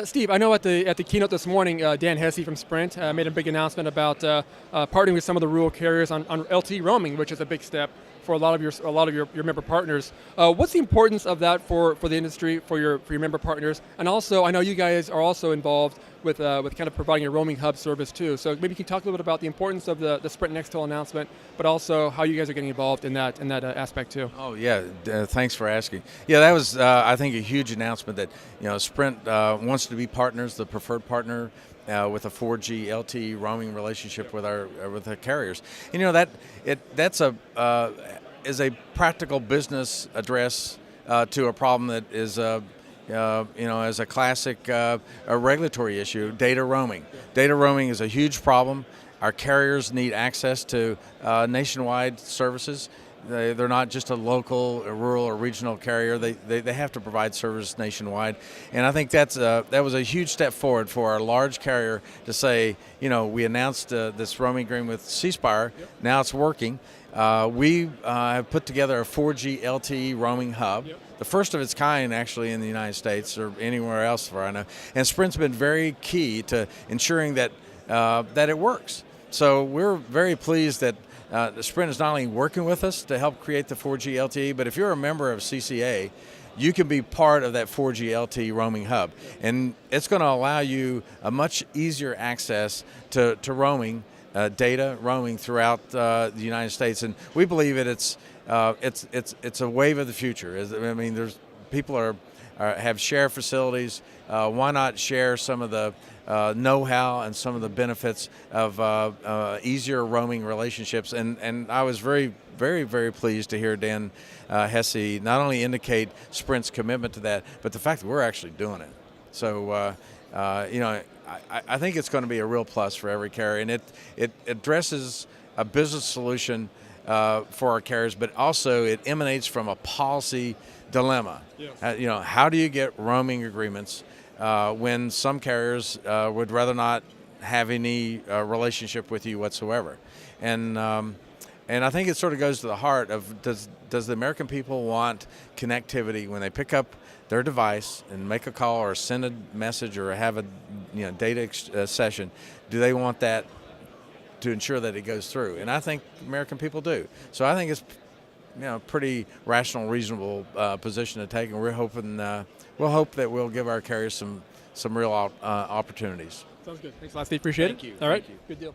Steve, I know at the keynote this morning, Dan Hesse from Sprint made a big announcement about partnering with some of the rural carriers on LTE roaming, which is a big step for a lot of your member partners. What's the importance of that for the industry, for your member partners? And also, I know you guys are also involved with kind of providing a roaming hub service too. So maybe you can talk a little bit about the importance of the Sprint Nextel announcement, but also how you guys are getting involved in that aspect too. Oh yeah, thanks for asking. Yeah, that was I think a huge announcement that Sprint wants to be partners, the preferred partner with a 4G LTE roaming relationship with the carriers. And, that's is a practical business address to a problem that is as a classic a regulatory issue, data roaming. Data roaming is a huge problem. Our carriers need access to nationwide services. They're not just a local, a rural, or regional carrier. They have to provide service nationwide, and I think that was a huge step forward for our large carrier to say, we announced this roaming agreement with C Spire. Yep. Now it's working. We have put together a 4G LTE roaming hub, yep, the first of its kind actually in the United States or anywhere else, for I know. And Sprint's been very key to ensuring that it works. So we're very pleased that Sprint is not only working with us to help create the 4G LTE, but if you're a member of CCA, you can be part of that 4G LTE roaming hub. And it's going to allow you a much easier access to roaming, data roaming throughout the United States. And we believe it's a wave of the future. I mean, there's people have shared facilities. Why not share some of the know-how and some of the benefits of easier roaming relationships? And I was very, very, very pleased to hear Dan Hesse not only indicate Sprint's commitment to that, but the fact that we're actually doing it. So, I think it's going to be a real plus for every carrier, and it addresses a business solution for our carriers, but also it emanates from a policy dilemma. Yes. How do you get roaming agreements when some carriers would rather not have any relationship with you whatsoever? And I think it sort of goes to the heart of does the American people want connectivity when they pick up their device and make a call or send a message or have a data session? Do they want that to ensure that it goes through? And I think American people do. So I think it's pretty rational, reasonable position to take, and we'll hope that we'll give our carriers some real opportunities. Sounds good. Thanks a lot, Steve. Appreciate it. Thank you. All right. Thank you. Good deal.